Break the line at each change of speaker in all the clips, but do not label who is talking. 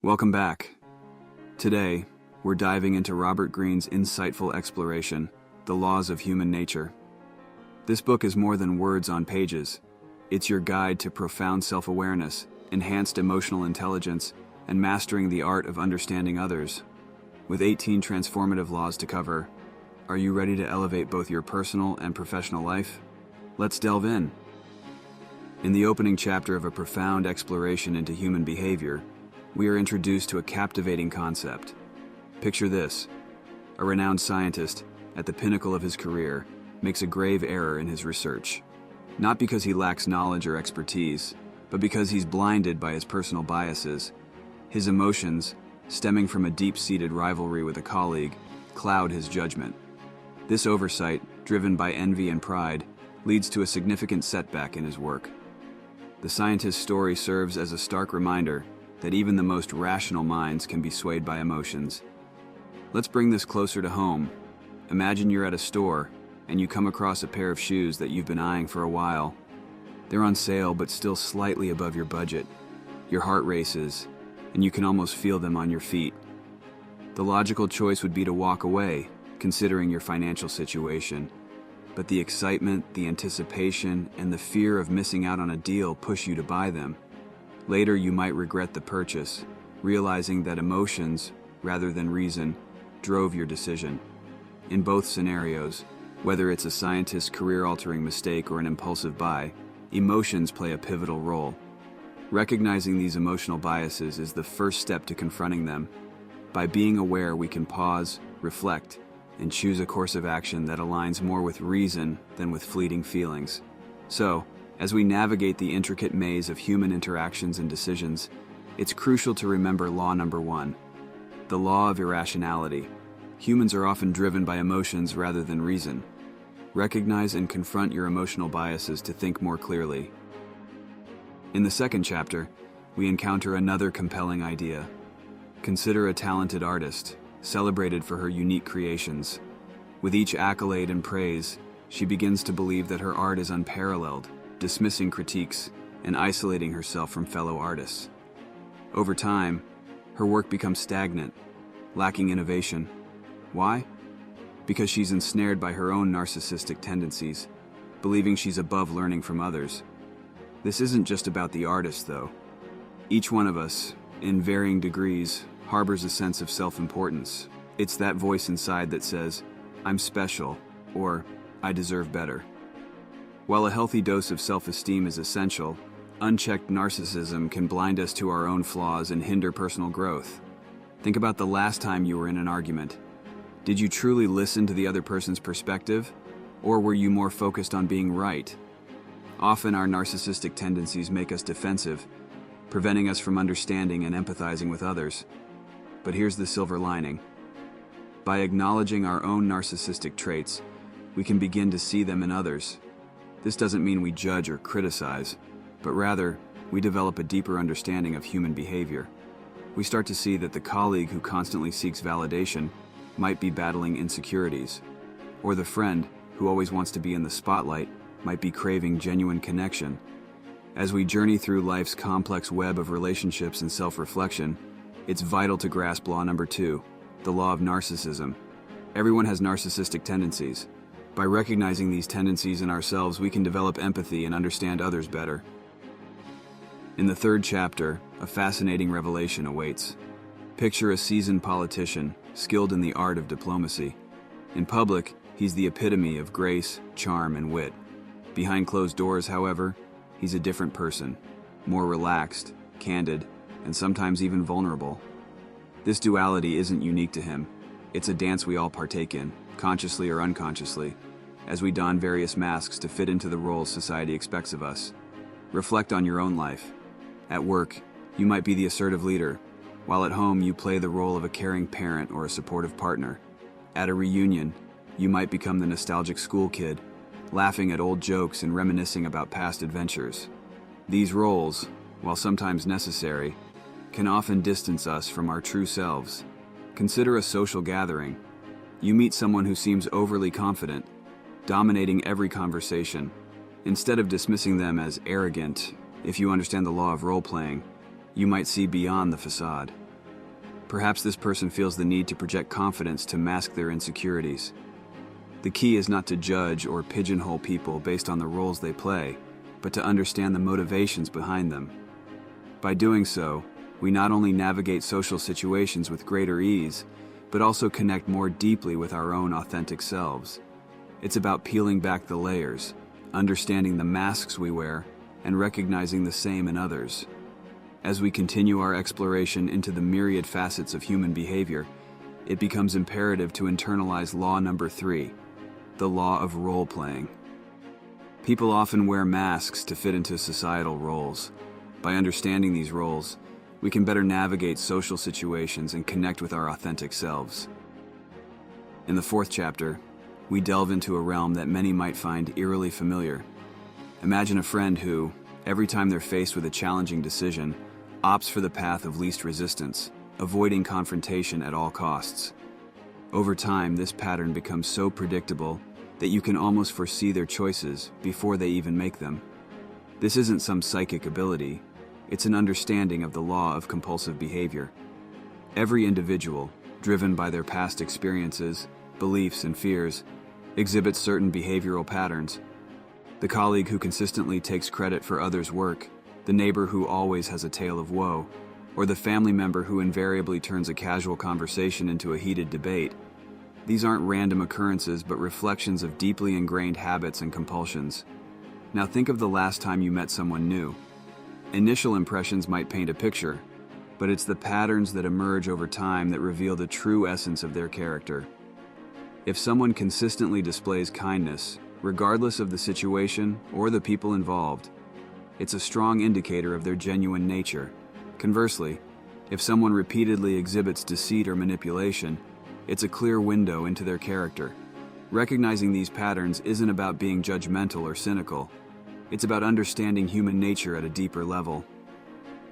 Welcome back. Today, we're diving into Robert Greene's insightful exploration, The Laws of Human Nature. This book is more than words on pages. It's your guide to profound self-awareness, enhanced emotional intelligence, and mastering the art of understanding others. With 18 transformative laws to cover, are you ready to elevate both your personal and professional life? Let's delve in. In the opening chapter of a profound exploration into human behavior, we are introduced to a captivating concept. Picture this: a renowned scientist, at the pinnacle of his career, makes a grave error in his research. Not because he lacks knowledge or expertise, but because he's blinded by his personal biases. His emotions, stemming from a deep-seated rivalry with a colleague, cloud his judgment. This oversight, driven by envy and pride, leads to a significant setback in his work. The scientist's story serves as a stark reminder that even the most rational minds can be swayed by emotions. Let's bring this closer to home. Imagine you're at a store and you come across a pair of shoes that you've been eyeing for a while. They're on sale but still slightly above your budget. Your heart races, and you can almost feel them on your feet. The logical choice would be to walk away, considering your financial situation. But the excitement, the anticipation, and the fear of missing out on a deal push you to buy them. Later, you might regret the purchase, realizing that emotions, rather than reason, drove your decision. In both scenarios, whether it's a scientist's career-altering mistake or an impulsive buy, emotions play a pivotal role. Recognizing these emotional biases is the first step to confronting them. By being aware, we can pause, reflect, and choose a course of action that aligns more with reason than with fleeting feelings. So, as we navigate the intricate maze of human interactions and decisions, it's crucial to remember law number 1, the Law of Irrationality. Humans are often driven by emotions rather than reason. Recognize and confront your emotional biases to think more clearly. In the second chapter, we encounter another compelling idea. Consider a talented artist, celebrated for her unique creations. With each accolade and praise, she begins to believe that her art is unparalleled, dismissing critiques and isolating herself from fellow artists. Over time, her work becomes stagnant, lacking innovation. Why? Because she's ensnared by her own narcissistic tendencies, believing she's above learning from others. This isn't just about the artist, though. Each one of us, in varying degrees, harbors a sense of self-importance. It's that voice inside that says, "I'm special," or "I deserve better." While a healthy dose of self-esteem is essential, unchecked narcissism can blind us to our own flaws and hinder personal growth. Think about the last time you were in an argument. Did you truly listen to the other person's perspective, or were you more focused on being right? Often our narcissistic tendencies make us defensive, preventing us from understanding and empathizing with others. But here's the silver lining. By acknowledging our own narcissistic traits, we can begin to see them in others. This doesn't mean we judge or criticize, but rather, we develop a deeper understanding of human behavior. We start to see that the colleague who constantly seeks validation might be battling insecurities, or the friend who always wants to be in the spotlight might be craving genuine connection. As we journey through life's complex web of relationships and self-reflection, it's vital to grasp law number 2, the Law of Narcissism. Everyone has narcissistic tendencies. By recognizing these tendencies in ourselves, we can develop empathy and understand others better. In the third chapter, a fascinating revelation awaits. Picture a seasoned politician, skilled in the art of diplomacy. In public, he's the epitome of grace, charm, and wit. Behind closed doors, however, he's a different person, more relaxed, candid, and sometimes even vulnerable. This duality isn't unique to him. It's a dance we all partake in, consciously or unconsciously, as we don various masks to fit into the roles society expects of us. Reflect on your own life. At work, you might be the assertive leader, while at home you play the role of a caring parent or a supportive partner. At a reunion, you might become the nostalgic school kid, laughing at old jokes and reminiscing about past adventures. These roles, while sometimes necessary, can often distance us from our true selves. Consider a social gathering. You meet someone who seems overly confident, dominating every conversation. Instead of dismissing them as arrogant, if you understand the law of role-playing, you might see beyond the facade. Perhaps this person feels the need to project confidence to mask their insecurities. The key is not to judge or pigeonhole people based on the roles they play, but to understand the motivations behind them. By doing so, we not only navigate social situations with greater ease, but also connect more deeply with our own authentic selves. It's about peeling back the layers, understanding the masks we wear, and recognizing the same in others. As we continue our exploration into the myriad facets of human behavior, it becomes imperative to internalize law number 3, the law of role-playing. People often wear masks to fit into societal roles. By understanding these roles, we can better navigate social situations and connect with our authentic selves. In the 4th chapter, we delve into a realm that many might find eerily familiar. Imagine a friend who, every time they're faced with a challenging decision, opts for the path of least resistance, avoiding confrontation at all costs. Over time, this pattern becomes so predictable that you can almost foresee their choices before they even make them. This isn't some psychic ability, it's an understanding of the law of compulsive behavior. Every individual, driven by their past experiences, beliefs, and fears, exhibits certain behavioral patterns. The colleague who consistently takes credit for others' work, the neighbor who always has a tale of woe, or the family member who invariably turns a casual conversation into a heated debate. These aren't random occurrences but reflections of deeply ingrained habits and compulsions. Now think of the last time you met someone new. Initial impressions might paint a picture, but it's the patterns that emerge over time that reveal the true essence of their character. If someone consistently displays kindness, regardless of the situation or the people involved, it's a strong indicator of their genuine nature. Conversely, if someone repeatedly exhibits deceit or manipulation, it's a clear window into their character. Recognizing these patterns isn't about being judgmental or cynical. It's about understanding human nature at a deeper level.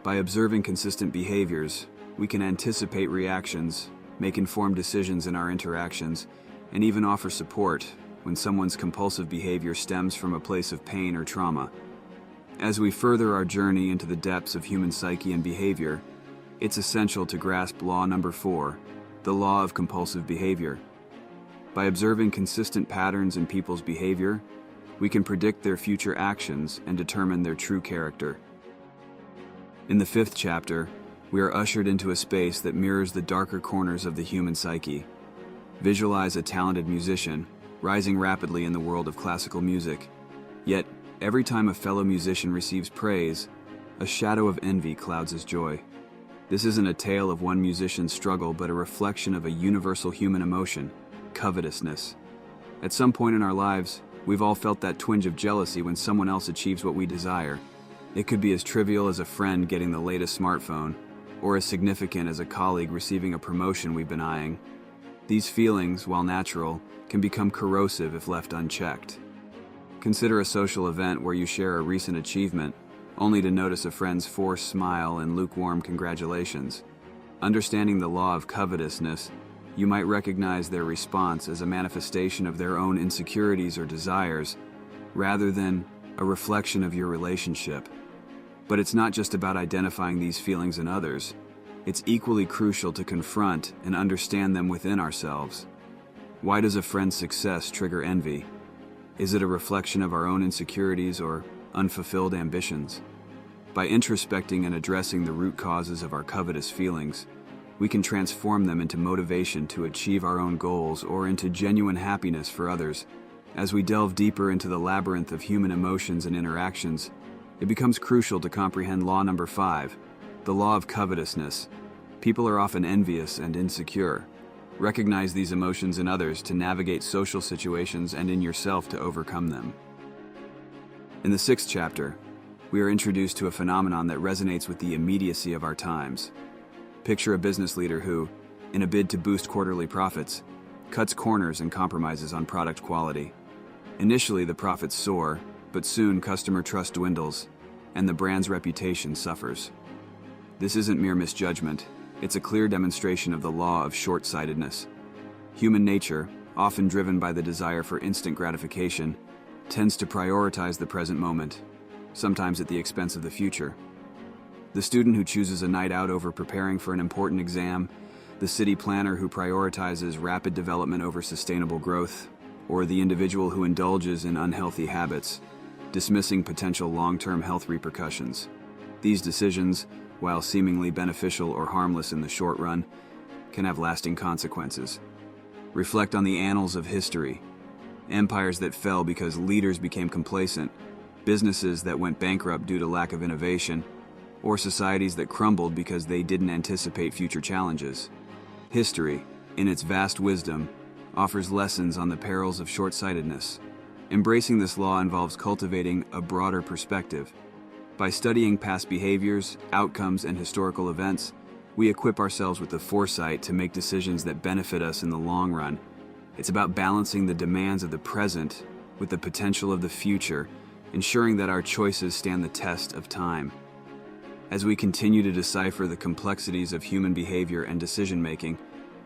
By observing consistent behaviors, we can anticipate reactions, make informed decisions in our interactions, and even offer support when someone's compulsive behavior stems from a place of pain or trauma. As we further our journey into the depths of human psyche and behavior, it's essential to grasp law number 4, the law of compulsive behavior. By observing consistent patterns in people's behavior, we can predict their future actions and determine their true character. In the 5th chapter, we are ushered into a space that mirrors the darker corners of the human psyche. Visualize a talented musician, rising rapidly in the world of classical music. Yet, every time a fellow musician receives praise, a shadow of envy clouds his joy. This isn't a tale of one musician's struggle, but a reflection of a universal human emotion, covetousness. At some point in our lives, we've all felt that twinge of jealousy when someone else achieves what we desire. It could be as trivial as a friend getting the latest smartphone, or as significant as a colleague receiving a promotion we've been eyeing. These feelings, while natural, can become corrosive if left unchecked. Consider a social event where you share a recent achievement, only to notice a friend's forced smile and lukewarm congratulations. Understanding the law of covetousness, you might recognize their response as a manifestation of their own insecurities or desires, rather than a reflection of your relationship. But it's not just about identifying these feelings in others. It's equally crucial to confront and understand them within ourselves. Why does a friend's success trigger envy? Is it a reflection of our own insecurities or unfulfilled ambitions? By introspecting and addressing the root causes of our covetous feelings, we can transform them into motivation to achieve our own goals or into genuine happiness for others. As we delve deeper into the labyrinth of human emotions and interactions, it becomes crucial to comprehend law number 5, the law of covetousness. People are often envious and insecure. Recognize these emotions in others to navigate social situations and in yourself to overcome them. In the 6th chapter, we are introduced to a phenomenon that resonates with the immediacy of our times. Picture a business leader who, in a bid to boost quarterly profits, cuts corners and compromises on product quality. Initially, the profits soar, but soon customer trust dwindles, and the brand's reputation suffers. This isn't mere misjudgment, it's a clear demonstration of the law of shortsightedness. Human nature, often driven by the desire for instant gratification, tends to prioritize the present moment, sometimes at the expense of the future. The student who chooses a night out over preparing for an important exam the city planner who prioritizes rapid development over sustainable growth, or the individual who indulges in unhealthy habits, dismissing potential long-term health repercussions. These decisions, while seemingly beneficial or harmless in the short run, can have lasting consequences. Reflect on the annals of history. Empires that fell because leaders became complacent, businesses that went bankrupt due to lack of innovation, or societies that crumbled because they didn't anticipate future challenges. History, in its vast wisdom, offers lessons on the perils of short-sightedness. Embracing this law involves cultivating a broader perspective. By studying past behaviors, outcomes, and historical events, we equip ourselves with the foresight to make decisions that benefit us in the long run. It's about balancing the demands of the present with the potential of the future, ensuring that our choices stand the test of time. As we continue to decipher the complexities of human behavior and decision-making,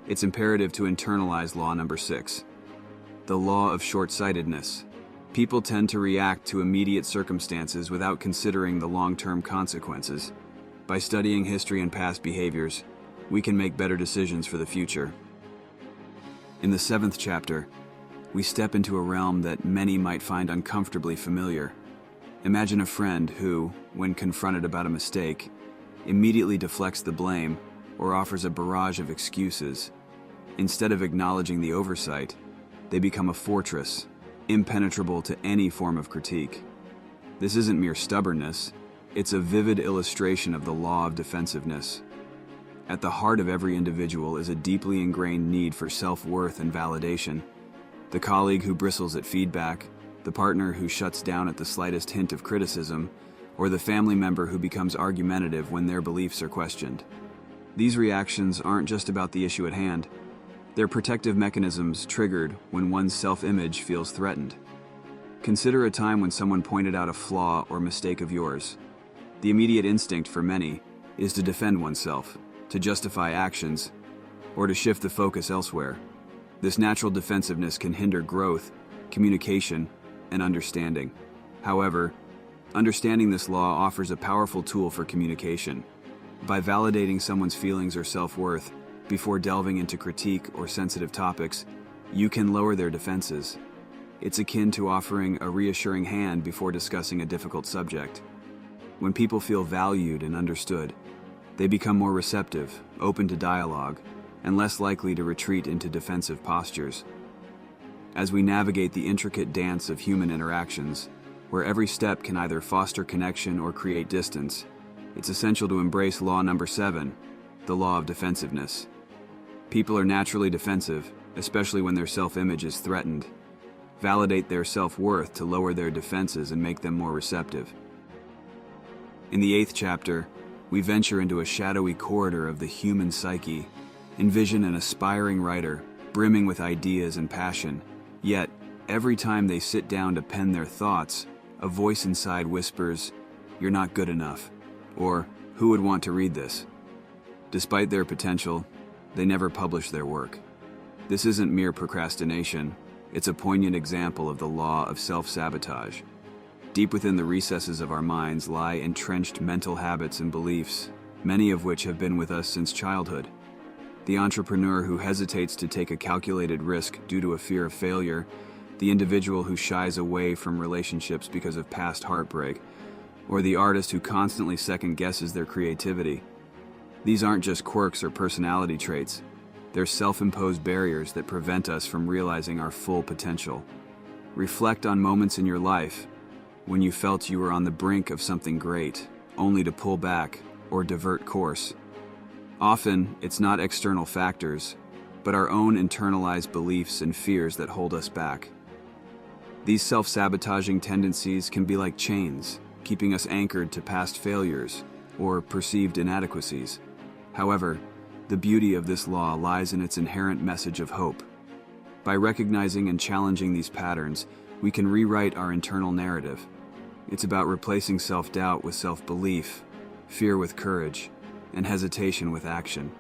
it's imperative to internalize Law number 6, the Law of Shortsightedness. People tend to react to immediate circumstances without considering the long-term consequences. By studying history and past behaviors, we can make better decisions for the future. In the 7th chapter, we step into a realm that many might find uncomfortably familiar. Imagine a friend who, when confronted about a mistake, immediately deflects the blame or offers a barrage of excuses. Instead of acknowledging the oversight, they become a fortress, impenetrable to any form of critique. This isn't mere stubbornness, it's a vivid illustration of the Law of Defensiveness. At the heart of every individual is a deeply ingrained need for self-worth and validation. The colleague who bristles at feedback, the partner who shuts down at the slightest hint of criticism, or the family member who becomes argumentative when their beliefs are questioned. These reactions aren't just about the issue at hand. They're protective mechanisms triggered when one's self-image feels threatened. Consider a time when someone pointed out a flaw or mistake of yours. The immediate instinct for many is to defend oneself, to justify actions, or to shift the focus elsewhere. This natural defensiveness can hinder growth, communication, and understanding. However, understanding this law offers a powerful tool for communication. By validating someone's feelings or self-worth before delving into critique or sensitive topics, you can lower their defenses. It's akin to offering a reassuring hand before discussing a difficult subject. When people feel valued and understood, they become more receptive, open to dialogue, and less likely to retreat into defensive postures. As we navigate the intricate dance of human interactions, where every step can either foster connection or create distance, it's essential to embrace Law number 7, the Law of Defensiveness. People are naturally defensive, especially when their self-image is threatened. Validate their self-worth to lower their defenses and make them more receptive. In the 8th chapter, we venture into a shadowy corridor of the human psyche. Envision an aspiring writer, brimming with ideas and passion. Yet, every time they sit down to pen their thoughts, a voice inside whispers, "You're not good enough," or "Who would want to read this?" Despite their potential, they never publish their work. This isn't mere procrastination, it's a poignant example of the Law of Self-Sabotage. Deep within the recesses of our minds lie entrenched mental habits and beliefs, many of which have been with us since childhood. The entrepreneur who hesitates to take a calculated risk due to a fear of failure, the individual who shies away from relationships because of past heartbreak, or the artist who constantly second-guesses their creativity. These aren't just quirks or personality traits, they're self-imposed barriers that prevent us from realizing our full potential. Reflect on moments in your life when you felt you were on the brink of something great, only to pull back or divert course. Often, it's not external factors, but our own internalized beliefs and fears that hold us back. These self-sabotaging tendencies can be like chains, keeping us anchored to past failures or perceived inadequacies. However, the beauty of this law lies in its inherent message of hope. By recognizing and challenging these patterns, we can rewrite our internal narrative. It's about replacing self-doubt with self-belief, fear with courage, and hesitation with action.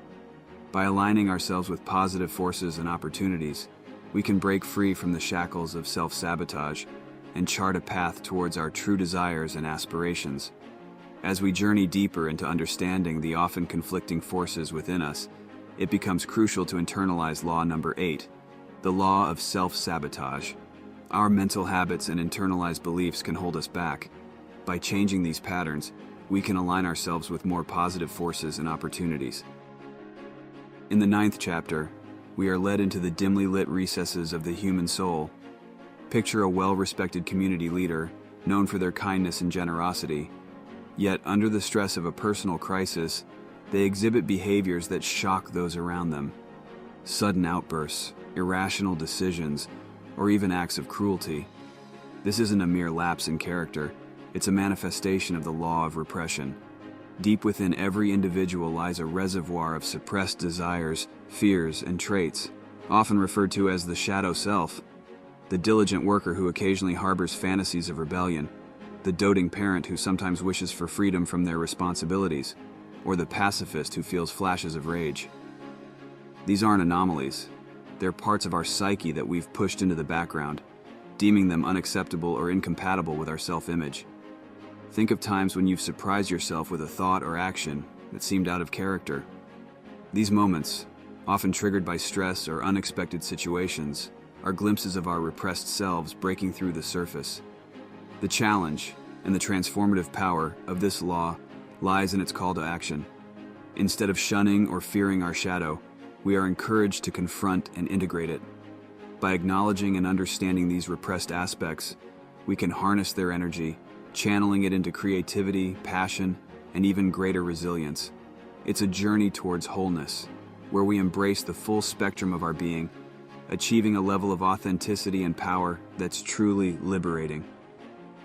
By aligning ourselves with positive forces and opportunities, we can break free from the shackles of self-sabotage and chart a path towards our true desires and aspirations. As we journey deeper into understanding the often conflicting forces within us, it becomes crucial to internalize law number 8, the law of self-sabotage. Our mental habits and internalized beliefs can hold us back. By changing these patterns, we can align ourselves with more positive forces and opportunities. In the 9th chapter, we are led into the dimly lit recesses of the human soul. Picture a well-respected community leader, known for their kindness and generosity. Yet, under the stress of a personal crisis, they exhibit behaviors that shock those around them. Sudden outbursts, irrational decisions, or even acts of cruelty. This isn't a mere lapse in character, it's a manifestation of the law of repression. Deep within every individual lies a reservoir of suppressed desires, fears, and traits, often referred to as the shadow self. The diligent worker who occasionally harbors fantasies of rebellion, the doting parent who sometimes wishes for freedom from their responsibilities, or the pacifist who feels flashes of rage. These aren't anomalies. They're parts of our psyche that we've pushed into the background, deeming them unacceptable or incompatible with our self-image. Think of times when you've surprised yourself with a thought or action that seemed out of character. These moments, often triggered by stress or unexpected situations, are glimpses of our repressed selves breaking through the surface. The challenge and the transformative power of this law lies in its call to action. Instead of shunning or fearing our shadow, we are encouraged to confront and integrate it. By acknowledging and understanding these repressed aspects, we can harness their energy, channeling it into creativity, passion, and even greater resilience. It's a journey towards wholeness, where we embrace the full spectrum of our being, achieving a level of authenticity and power that's truly liberating.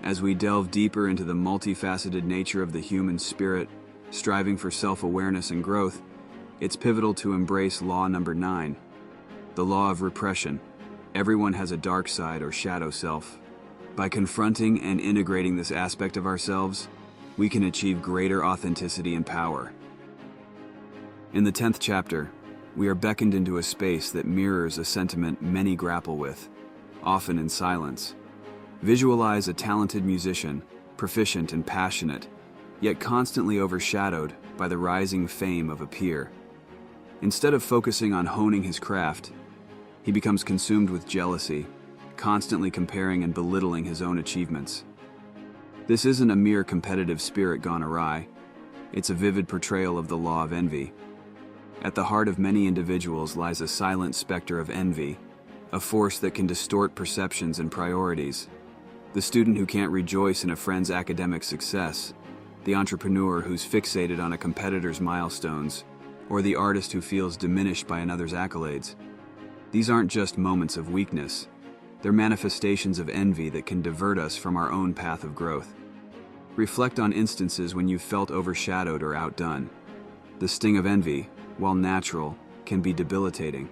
As we delve deeper into the multifaceted nature of the human spirit, striving for self-awareness and growth, it's pivotal to embrace law number 9, the law of repression. Everyone has a dark side or shadow self. By confronting and integrating this aspect of ourselves, we can achieve greater authenticity and power. In the 10th chapter, we are beckoned into a space that mirrors a sentiment many grapple with, often in silence. Visualize a talented musician, proficient and passionate, yet constantly overshadowed by the rising fame of a peer. Instead of focusing on honing his craft, he becomes consumed with jealousy, constantly comparing and belittling his own achievements. This isn't a mere competitive spirit gone awry, it's a vivid portrayal of the law of envy. At the heart of many individuals lies a silent specter of envy, a force that can distort perceptions and priorities. The student who can't rejoice in a friend's academic success, the entrepreneur who's fixated on a competitor's milestones, or the artist who feels diminished by another's accolades. These aren't just moments of weakness. They're manifestations of envy that can divert us from our own path of growth. Reflect on instances when you've felt overshadowed or outdone. The sting of envy, while natural, can be debilitating,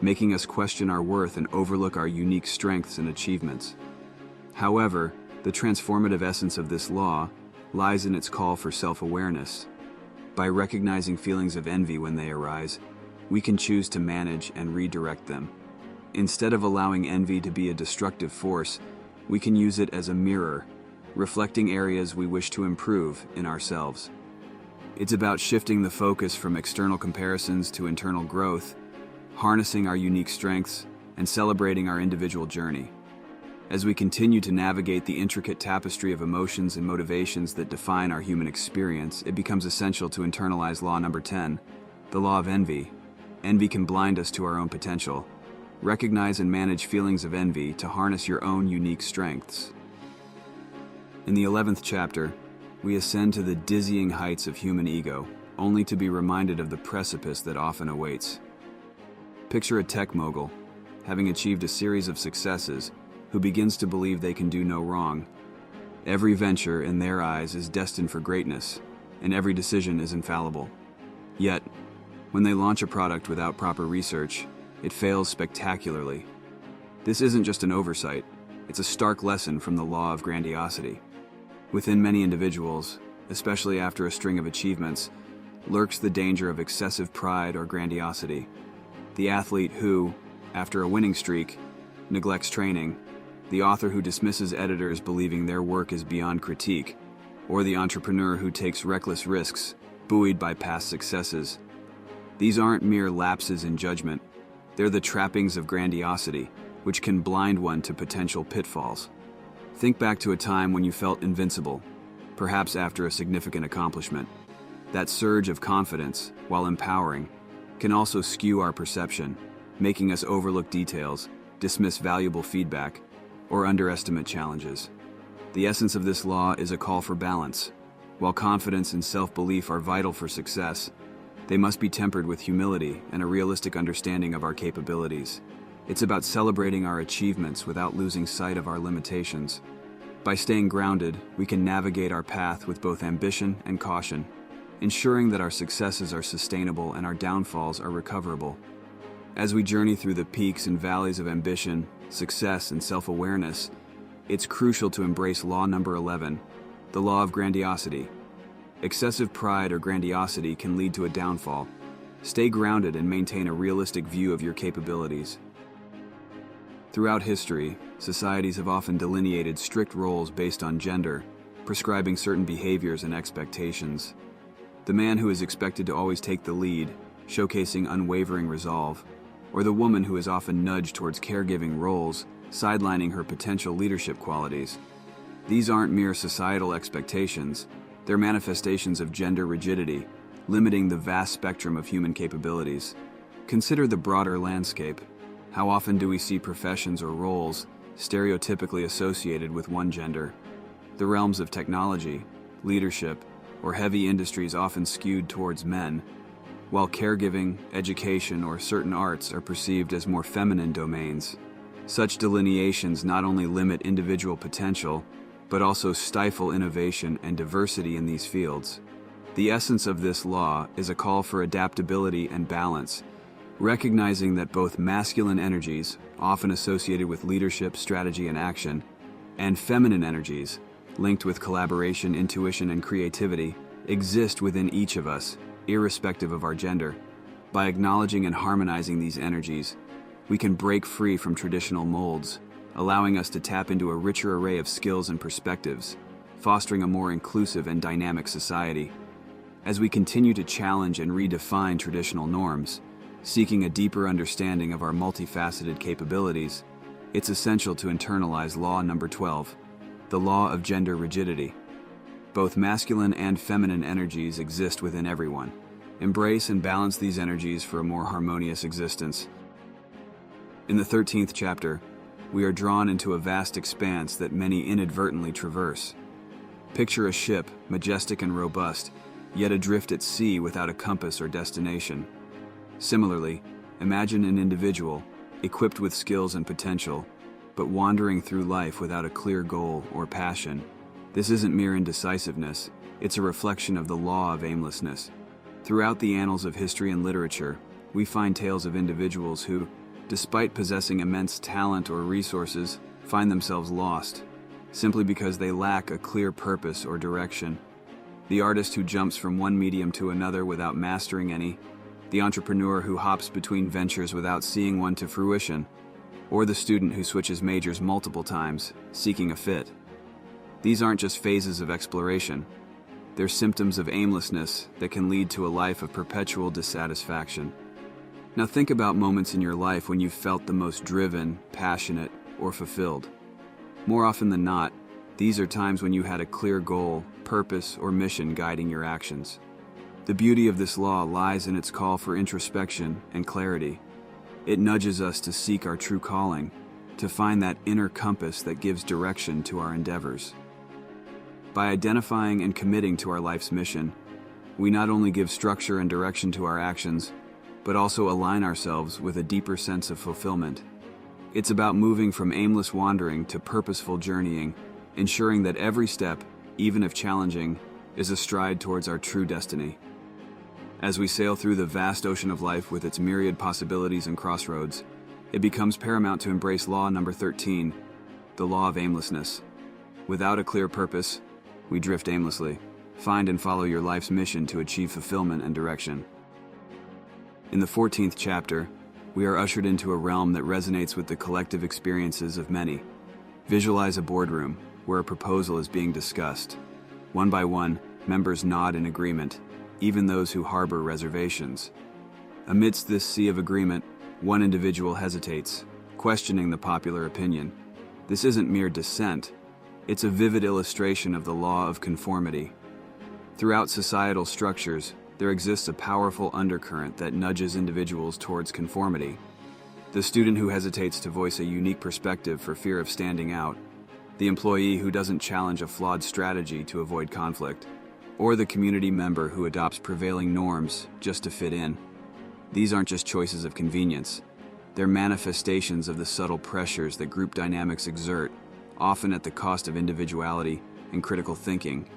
making us question our worth and overlook our unique strengths and achievements. However, the transformative essence of this law lies in its call for self-awareness. By recognizing feelings of envy when they arise, we can choose to manage and redirect them. Instead of allowing envy to be a destructive force, we can use it as a mirror, reflecting areas we wish to improve in ourselves. It's about shifting the focus from external comparisons to internal growth, harnessing our unique strengths, and celebrating our individual journey. As we continue to navigate the intricate tapestry of emotions and motivations that define our human experience, it becomes essential to internalize law number 10, the law of envy. Envy can blind us to our own potential. Recognize and manage feelings of envy to harness your own unique strengths. In the 11th chapter, we ascend to the dizzying heights of human ego, only to be reminded of the precipice that often awaits. Picture a tech mogul, having achieved a series of successes, who begins to believe they can do no wrong. Every venture, in their eyes, is destined for greatness, and every decision is infallible. Yet, when they launch a product without proper research, it fails spectacularly. This isn't just an oversight, it's a stark lesson from the law of grandiosity. Within many individuals, especially after a string of achievements, lurks the danger of excessive pride or grandiosity. The athlete who, after a winning streak, neglects training, the author who dismisses editors believing their work is beyond critique, or the entrepreneur who takes reckless risks, buoyed by past successes. These aren't mere lapses in judgment. They're the trappings of grandiosity, which can blind one to potential pitfalls. Think back to a time when you felt invincible, perhaps after a significant accomplishment. That surge of confidence, while empowering, can also skew our perception, making us overlook details, dismiss valuable feedback, or underestimate challenges. The essence of this law is a call for balance. While confidence and self-belief are vital for success, they must be tempered with humility and a realistic understanding of our capabilities. It's about celebrating our achievements without losing sight of our limitations. By staying grounded, we can navigate our path with both ambition and caution, ensuring that our successes are sustainable and our downfalls are recoverable. As we journey through the peaks and valleys of ambition, success, and self-awareness, it's crucial to embrace law number 11, the law of grandiosity. Excessive pride or grandiosity can lead to a downfall. Stay grounded and maintain a realistic view of your capabilities. Throughout history, societies have often delineated strict roles based on gender, prescribing certain behaviors and expectations. The man who is expected to always take the lead, showcasing unwavering resolve, or the woman who is often nudged towards caregiving roles, sidelining her potential leadership qualities. These aren't mere societal expectations, they're manifestations of gender rigidity, limiting the vast spectrum of human capabilities. Consider the broader landscape. How often do we see professions or roles stereotypically associated with one gender? The realms of technology, leadership, or heavy industries often skewed towards men, while caregiving, education, or certain arts are perceived as more feminine domains. Such delineations not only limit individual potential, but also stifle innovation and diversity in these fields. The essence of this law is a call for adaptability and balance, recognizing that both masculine energies, often associated with leadership, strategy, and action, and feminine energies, linked with collaboration, intuition, and creativity, exist within each of us, irrespective of our gender. By acknowledging and harmonizing these energies, we can break free from traditional molds, allowing us to tap into a richer array of skills and perspectives, fostering a more inclusive and dynamic society. As we continue to challenge and redefine traditional norms, seeking a deeper understanding of our multifaceted capabilities, it's essential to internalize law number 12, the law of gender rigidity. Both masculine and feminine energies exist within everyone. Embrace and balance these energies for a more harmonious existence. In the 13th chapter, we are drawn into a vast expanse that many inadvertently traverse. Picture a ship, majestic and robust, yet adrift at sea without a compass or destination. Similarly, imagine an individual, equipped with skills and potential, but wandering through life without a clear goal or passion. This isn't mere indecisiveness, it's a reflection of the law of aimlessness. Throughout the annals of history and literature, we find tales of individuals who, despite possessing immense talent or resources, find themselves lost, simply because they lack a clear purpose or direction. The artist who jumps from one medium to another without mastering any, the entrepreneur who hops between ventures without seeing one to fruition, or the student who switches majors multiple times, seeking a fit. These aren't just phases of exploration. They're symptoms of aimlessness that can lead to a life of perpetual dissatisfaction. Now think about moments in your life when you felt the most driven, passionate, or fulfilled. More often than not, these are times when you had a clear goal, purpose, or mission guiding your actions. The beauty of this law lies in its call for introspection and clarity. It nudges us to seek our true calling, to find that inner compass that gives direction to our endeavors. By identifying and committing to our life's mission, we not only give structure and direction to our actions, but also align ourselves with a deeper sense of fulfillment. It's about moving from aimless wandering to purposeful journeying, ensuring that every step, even if challenging, is a stride towards our true destiny. As we sail through the vast ocean of life with its myriad possibilities and crossroads, it becomes paramount to embrace law number 13, the law of aimlessness. Without a clear purpose, we drift aimlessly. Find and follow your life's mission to achieve fulfillment and direction. In the 14th chapter, we are ushered into a realm that resonates with the collective experiences of many. Visualize a boardroom where a proposal is being discussed. One by one, members nod in agreement, even those who harbor reservations. Amidst this sea of agreement, one individual hesitates, questioning the popular opinion. This isn't mere dissent, it's a vivid illustration of the law of conformity. Throughout societal structures, there exists a powerful undercurrent that nudges individuals towards conformity. The student who hesitates to voice a unique perspective for fear of standing out, the employee who doesn't challenge a flawed strategy to avoid conflict, or the community member who adopts prevailing norms just to fit in. These aren't just choices of convenience. They're manifestations of the subtle pressures that group dynamics exert, often at the cost of individuality and critical thinking.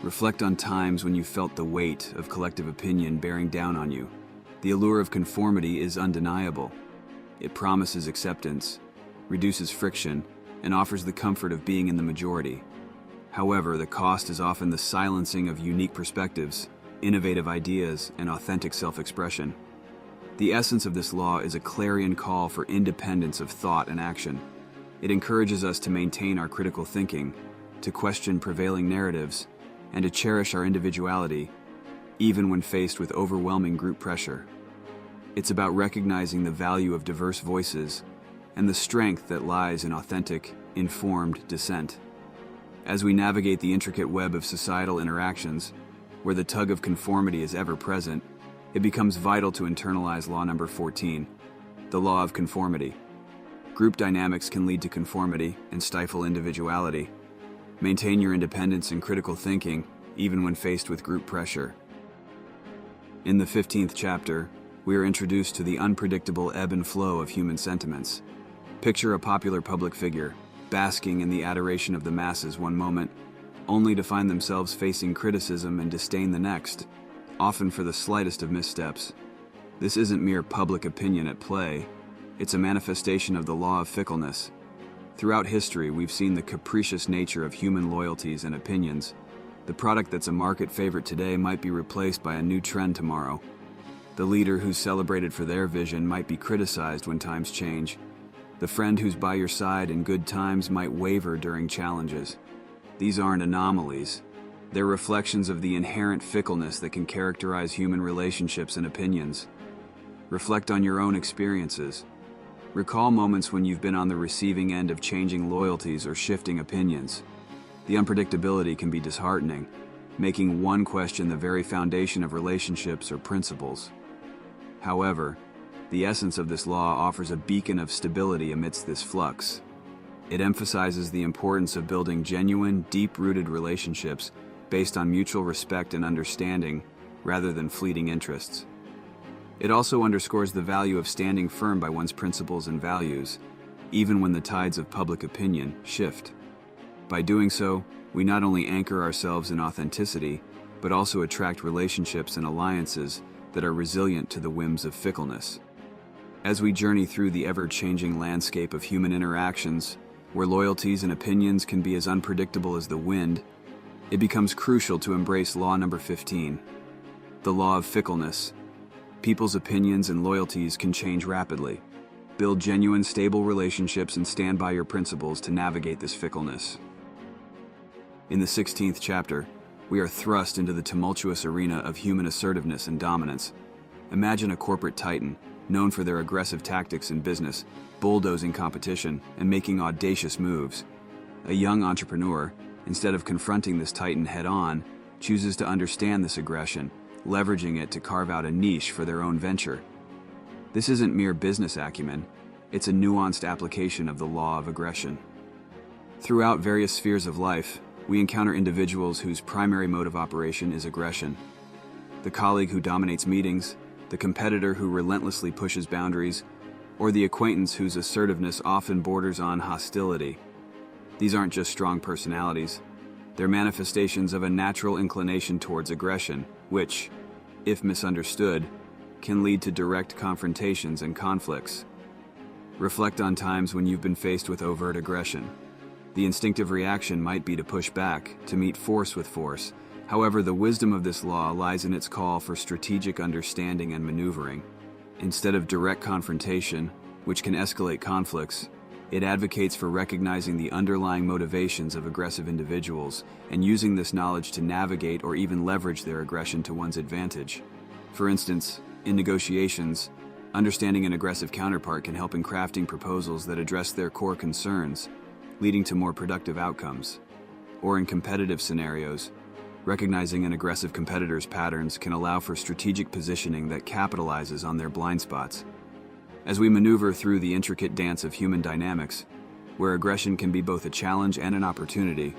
Reflect on times when you felt the weight of collective opinion bearing down on you. The allure of conformity is undeniable. It promises acceptance, reduces friction, and offers the comfort of being in the majority. However, the cost is often the silencing of unique perspectives, innovative ideas, and authentic self-expression. The essence of this law is a clarion call for independence of thought and action. It encourages us to maintain our critical thinking, to question prevailing narratives, and to cherish our individuality, even when faced with overwhelming group pressure. It's about recognizing the value of diverse voices and the strength that lies in authentic, informed dissent. As we navigate the intricate web of societal interactions, where the tug of conformity is ever present, it becomes vital to internalize Law number 14, the Law of Conformity. Group dynamics can lead to conformity and stifle individuality. Maintain your independence and critical thinking, even when faced with group pressure. In the 15th chapter, we are introduced to the unpredictable ebb and flow of human sentiments. Picture a popular public figure, basking in the adoration of the masses one moment, only to find themselves facing criticism and disdain the next, often for the slightest of missteps. This isn't mere public opinion at play, it's a manifestation of the law of fickleness. Throughout history, we've seen the capricious nature of human loyalties and opinions. The product that's a market favorite today might be replaced by a new trend tomorrow. The leader who's celebrated for their vision might be criticized when times change. The friend who's by your side in good times might waver during challenges. These aren't anomalies. They're reflections of the inherent fickleness that can characterize human relationships and opinions. Reflect on your own experiences. Recall moments when you've been on the receiving end of changing loyalties or shifting opinions. The unpredictability can be disheartening, making one question the very foundation of relationships or principles. However, the essence of this law offers a beacon of stability amidst this flux. It emphasizes the importance of building genuine, deep-rooted relationships based on mutual respect and understanding, rather than fleeting interests. It also underscores the value of standing firm by one's principles and values, even when the tides of public opinion shift. By doing so, we not only anchor ourselves in authenticity, but also attract relationships and alliances that are resilient to the whims of fickleness. As we journey through the ever-changing landscape of human interactions, where loyalties and opinions can be as unpredictable as the wind, it becomes crucial to embrace Law number 15, the Law of Fickleness. People's opinions and loyalties can change rapidly. Build genuine, stable relationships and stand by your principles to navigate this fickleness. In the 16th chapter, we are thrust into the tumultuous arena of human assertiveness and dominance. Imagine a corporate titan, known for their aggressive tactics in business, bulldozing competition, and making audacious moves. A young entrepreneur, instead of confronting this titan head-on, chooses to understand this aggression, leveraging it to carve out a niche for their own venture. This isn't mere business acumen, it's a nuanced application of the law of aggression. Throughout various spheres of life, we encounter individuals whose primary mode of operation is aggression. The colleague who dominates meetings, the competitor who relentlessly pushes boundaries, or the acquaintance whose assertiveness often borders on hostility. These aren't just strong personalities. They're manifestations of a natural inclination towards aggression, which, if misunderstood, can lead to direct confrontations and conflicts. Reflect on times when you've been faced with overt aggression. The instinctive reaction might be to push back, to meet force with force. However, the wisdom of this law lies in its call for strategic understanding and maneuvering. Instead of direct confrontation, which can escalate conflicts, it advocates for recognizing the underlying motivations of aggressive individuals and using this knowledge to navigate or even leverage their aggression to one's advantage. For instance, In negotiations, understanding an aggressive counterpart can help in crafting proposals that address their core concerns, leading to more productive outcomes. Or in competitive scenarios, recognizing an aggressive competitor's patterns can allow for strategic positioning that capitalizes on their blind spots. As we maneuver through the intricate dance of human dynamics, where aggression can be both a challenge and an opportunity,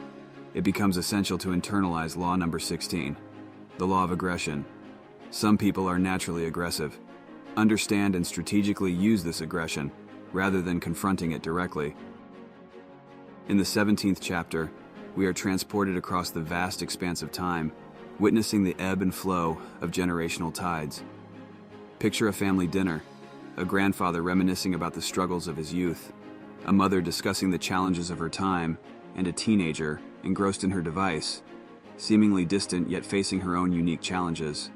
it becomes essential to internalize Law number 16, the Law of Aggression. Some people are naturally aggressive. Understand and strategically use this aggression, rather than confronting it directly. In the 17th chapter, we are transported across the vast expanse of time, witnessing the ebb and flow of generational tides. Picture a family dinner, a grandfather reminiscing about the struggles of his youth, a mother discussing the challenges of her time, and a teenager engrossed in her device, seemingly distant yet facing her own unique challenges.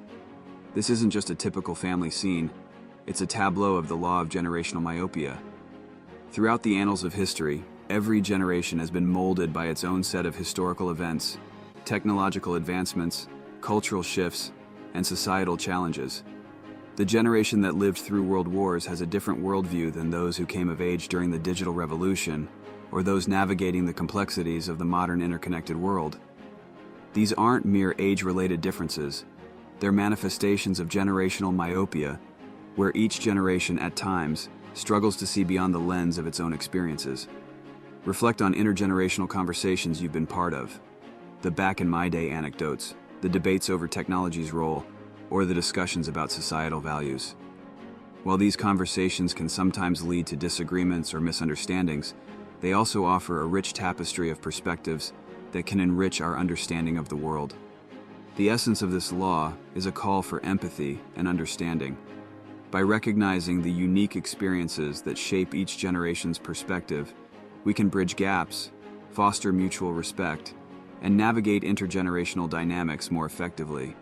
This isn't just a typical family scene, it's a tableau of the Law of Generational Myopia. Throughout the annals of history, every generation has been molded by its own set of historical events, technological advancements, cultural shifts, and societal challenges. The generation that lived through world wars has a different worldview than those who came of age during the digital revolution, or those navigating the complexities of the modern interconnected world. These aren't mere age-related differences. They're manifestations of generational myopia, where each generation at times struggles to see beyond the lens of its own experiences. Reflect on intergenerational conversations you've been part of, the back-in-my-day anecdotes, the debates over technology's role, or the discussions about societal values. While these conversations can sometimes lead to disagreements or misunderstandings, they also offer a rich tapestry of perspectives that can enrich our understanding of the world. The essence of this law is a call for empathy and understanding. By recognizing the unique experiences that shape each generation's perspective, we can bridge gaps, foster mutual respect, and navigate intergenerational dynamics more effectively.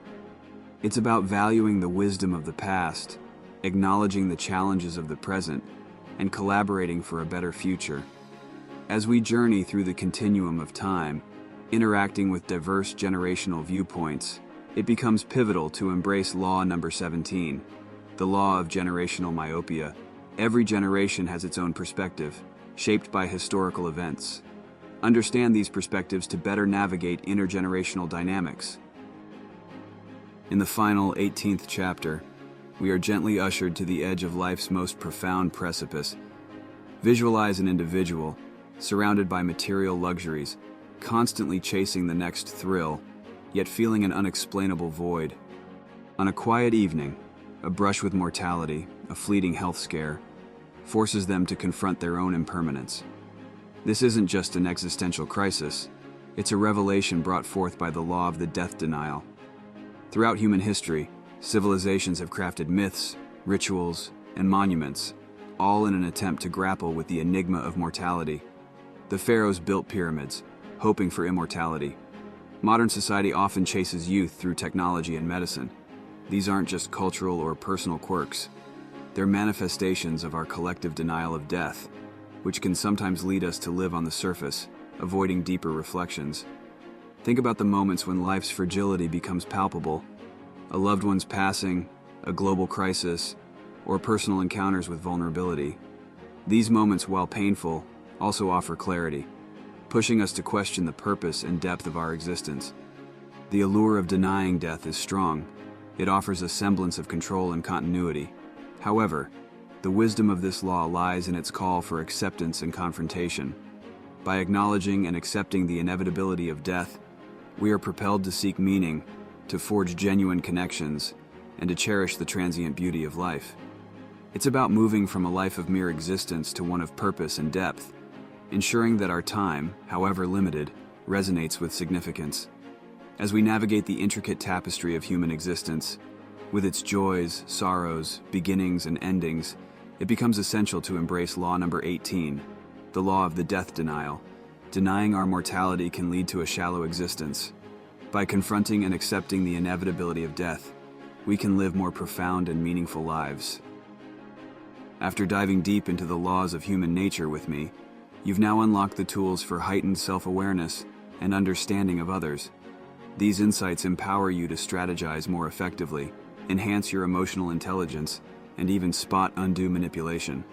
It's about valuing the wisdom of the past, acknowledging the challenges of the present, and collaborating for a better future. As we journey through the continuum of time, interacting with diverse generational viewpoints, it becomes pivotal to embrace Law number 17, the Law of Generational Myopia. Every generation has its own perspective, shaped by historical events. Understand these perspectives to better navigate intergenerational dynamics. In the final 18th chapter, we are gently ushered to the edge of life's most profound precipice. Visualize an individual surrounded by material luxuries, constantly chasing the next thrill, yet feeling an unexplainable void. On a quiet evening, a brush with mortality, a fleeting health scare, forces them to confront their own impermanence. This isn't just an existential crisis, it's a revelation brought forth by the law of the death denial. Throughout human history, civilizations have crafted myths, rituals, and monuments, all in an attempt to grapple with the enigma of mortality. The pharaohs built pyramids, hoping for immortality. Modern society often chases youth through technology and medicine. These aren't just cultural or personal quirks. They're manifestations of our collective denial of death, which can sometimes lead us to live on the surface, avoiding deeper reflections. Think about the moments when life's fragility becomes palpable: a loved one's passing, a global crisis, or personal encounters with vulnerability. These moments, while painful, also offer clarity, pushing us to question the purpose and depth of our existence. The allure of denying death is strong. It offers a semblance of control and continuity. However, the wisdom of this law lies in its call for acceptance and confrontation. By acknowledging and accepting the inevitability of death, we are propelled to seek meaning, to forge genuine connections, and to cherish the transient beauty of life. It's about moving from a life of mere existence to one of purpose and depth, ensuring that our time, however limited, resonates with significance. As we navigate the intricate tapestry of human existence, with its joys, sorrows, beginnings, and endings, it becomes essential to embrace Law number 18, the law of the death denial. Denying our mortality can lead to a shallow existence. By confronting and accepting the inevitability of death, we can live more profound and meaningful lives. After diving deep into the laws of human nature with me, you've now unlocked the tools for heightened self-awareness and understanding of others. These insights empower you to strategize more effectively, enhance your emotional intelligence, and even spot undue manipulation.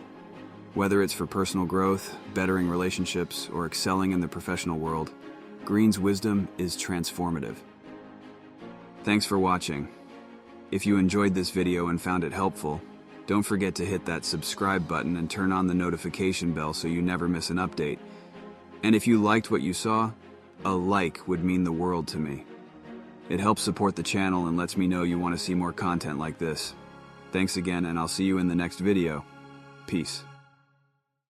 Whether it's for personal growth, bettering relationships, or excelling in the professional world, Greene's wisdom is transformative. Thanks for watching. If you enjoyed this video and found it helpful, don't forget to hit that subscribe button and turn on the notification bell so you never miss an update. And if you liked what you saw, a like would mean the world to me. It helps support the channel and lets me know you want to see more content like this. Thanks again, and I'll see you in the next video. Peace.